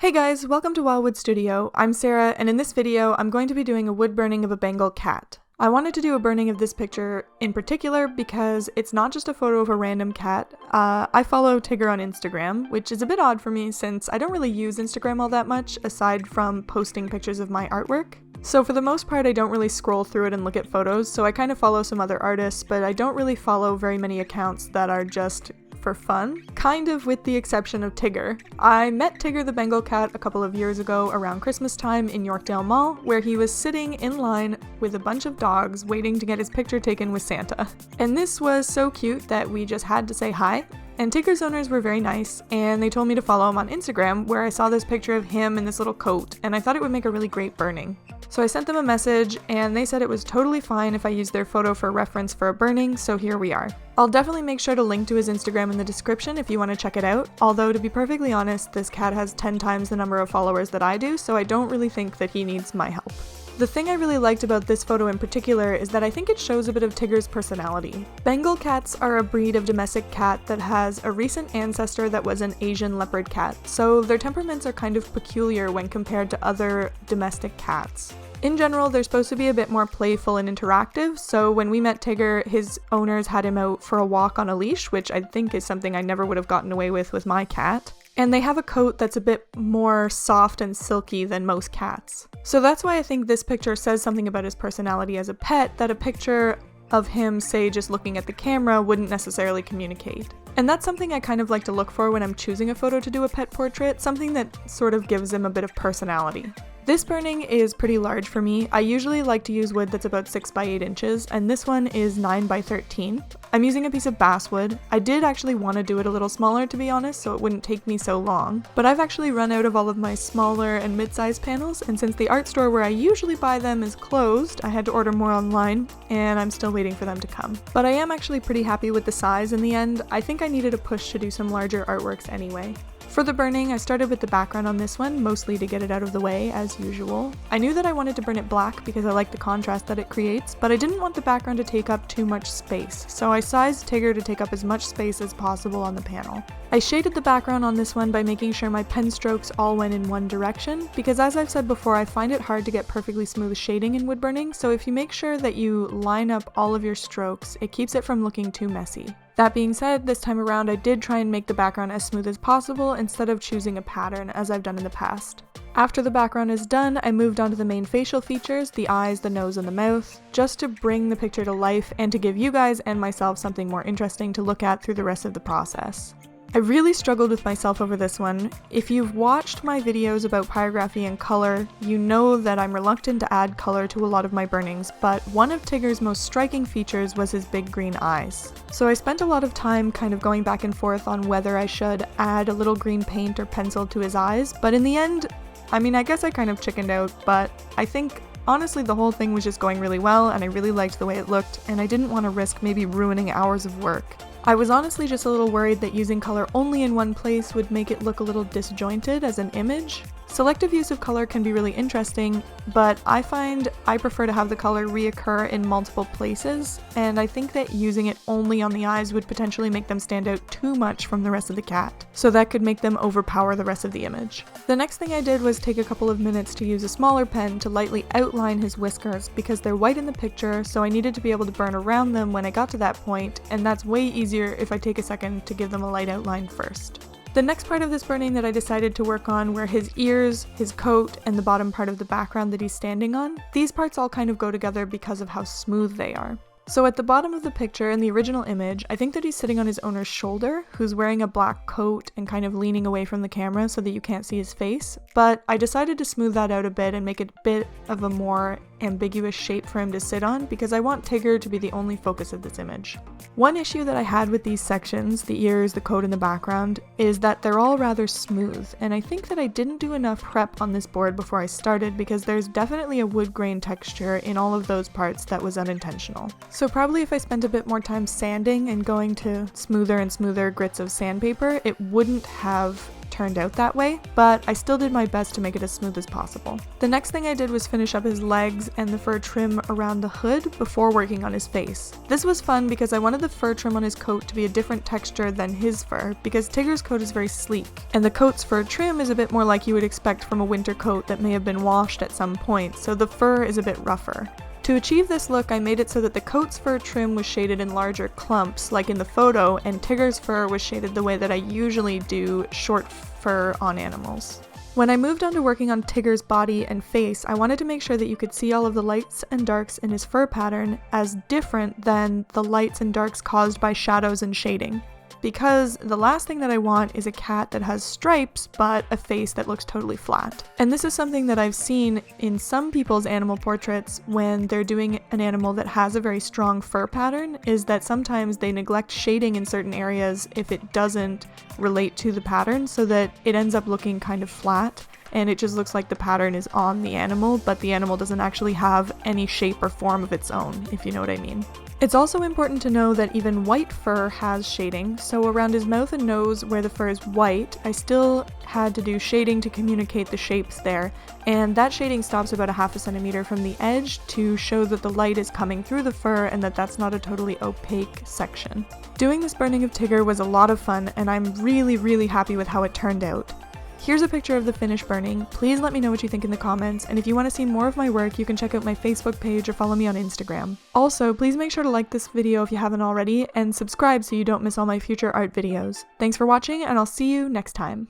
Hey guys, welcome to Wildwood Studio. I'm Sarah, and in this video, I'm going to be doing a wood burning of a Bengal cat. I wanted to do a burning of this picture in particular because it's not just a photo of a random cat. I follow Tigger on Instagram, which is a bit odd for me since I don't really use Instagram all that much aside from posting pictures of my artwork. So for the most part, I don't really scroll through it and look at photos, so I kind of follow some other artists, but I don't really follow very many accounts that are just for fun, kind of with the exception of Tigger. I met Tigger the Bengal cat a couple of years ago around Christmas time in Yorkdale Mall, where he was sitting in line with a bunch of dogs waiting to get his picture taken with Santa. And this was so cute that we just had to say hi. And Tigger's owners were very nice, and they told me to follow him on Instagram, where I saw this picture of him in this little coat, and I thought it would make a really great burning. So I sent them a message, and they said it was totally fine if I used their photo for reference for a burning, so here we are. I'll definitely make sure to link to his Instagram in the description if you want to check it out, although to be perfectly honest, this cat has 10 times the number of followers that I do, so I don't really think that he needs my help. The thing I really liked about this photo in particular is that I think it shows a bit of Tigger's personality. Bengal cats are a breed of domestic cat that has a recent ancestor that was an Asian leopard cat, so their temperaments are kind of peculiar when compared to other domestic cats. In general, they're supposed to be a bit more playful and interactive, so when we met Tigger, his owners had him out for a walk on a leash, which I think is something I never would have gotten away with my cat. And they have a coat that's a bit more soft and silky than most cats. So that's why I think this picture says something about his personality as a pet that a picture of him, say, just looking at the camera wouldn't necessarily communicate. And that's something I kind of like to look for when I'm choosing a photo to do a pet portrait, something that sort of gives him a bit of personality. This burning is pretty large for me. I usually like to use wood that's about 6 by 8 inches, and this one is 9 by 13. I'm using a piece of basswood. I did actually want to do it a little smaller, to be honest, so it wouldn't take me so long. But I've actually run out of all of my smaller and mid-sized panels, and since the art store where I usually buy them is closed, I had to order more online, and I'm still waiting for them to come. But I am actually pretty happy with the size in the end. I think I needed a push to do some larger artworks anyway. For the burning, I started with the background on this one, mostly to get it out of the way, as usual. I knew that I wanted to burn it black because I like the contrast that it creates, but I didn't want the background to take up too much space, so I sized Tigger to take up as much space as possible on the panel. I shaded the background on this one by making sure my pen strokes all went in one direction, because as I've said before, I find it hard to get perfectly smooth shading in wood burning, so if you make sure that you line up all of your strokes, it keeps it from looking too messy. That being said, this time around I did try and make the background as smooth as possible instead of choosing a pattern as I've done in the past. After the background is done, I moved on to the main facial features, the eyes, the nose, and the mouth, just to bring the picture to life and to give you guys and myself something more interesting to look at through the rest of the process. I really struggled with myself over this one. If you've watched my videos about pyrography and color, you know that I'm reluctant to add color to a lot of my burnings, but one of Tigger's most striking features was his big green eyes. So I spent a lot of time kind of going back and forth on whether I should add a little green paint or pencil to his eyes, but in the end, I guess I kind of chickened out, but I think honestly the whole thing was just going really well and I really liked the way it looked, and I didn't want to risk maybe ruining hours of work. I was honestly just a little worried that using color only in one place would make it look a little disjointed as an image. Selective use of color can be really interesting, but I find I prefer to have the color reoccur in multiple places, and I think that using it only on the eyes would potentially make them stand out too much from the rest of the cat, so that could make them overpower the rest of the image. The next thing I did was take a couple of minutes to use a smaller pen to lightly outline his whiskers because they're white in the picture, so I needed to be able to burn around them when I got to that point, and that's way easier if I take a second to give them a light outline first. The next part of this burning that I decided to work on were his ears, his coat, and the bottom part of the background that he's standing on. These parts all kind of go together because of how smooth they are. So at the bottom of the picture in the original image, I think that he's sitting on his owner's shoulder, who's wearing a black coat and kind of leaning away from the camera so that you can't see his face, but I decided to smooth that out a bit and make it a bit of a more ambiguous shape for him to sit on because I want Tigger to be the only focus of this image. One issue that I had with these sections, the ears, the coat, and the background, is that they're all rather smooth, and I think that I didn't do enough prep on this board before I started because there's definitely a wood grain texture in all of those parts that was unintentional. So probably if I spent a bit more time sanding and going to smoother and smoother grits of sandpaper, it wouldn't have turned out that way, but I still did my best to make it as smooth as possible. The next thing I did was finish up his legs and the fur trim around the hood before working on his face. This was fun because I wanted the fur trim on his coat to be a different texture than his fur, because Tigger's coat is very sleek, and the coat's fur trim is a bit more like you would expect from a winter coat that may have been washed at some point, so the fur is a bit rougher. To achieve this look, I made it so that the coat's fur trim was shaded in larger clumps, like in the photo, and Tigger's fur was shaded the way that I usually do short fur on animals. When I moved on to working on Tigger's body and face, I wanted to make sure that you could see all of the lights and darks in his fur pattern as different than the lights and darks caused by shadows and shading. Because the last thing that I want is a cat that has stripes but a face that looks totally flat. And this is something that I've seen in some people's animal portraits when they're doing an animal that has a very strong fur pattern, is that sometimes they neglect shading in certain areas if it doesn't relate to the pattern, so that it ends up looking kind of flat and it just looks like the pattern is on the animal, but the animal doesn't actually have any shape or form of its own, if you know what I mean. It's also important to know that even white fur has shading, so around his mouth and nose where the fur is white, I still had to do shading to communicate the shapes there, and that shading stops about 1/2 centimeter from the edge to show that the light is coming through the fur and that that's not a totally opaque section. Doing this burning of Tigger was a lot of fun, and I'm really happy with how it turned out. Here's a picture of the finished burning. Please let me know what you think in the comments, and if you want to see more of my work, you can check out my Facebook page or follow me on Instagram. Also, please make sure to like this video if you haven't already, and subscribe so you don't miss all my future art videos. Thanks for watching, and I'll see you next time.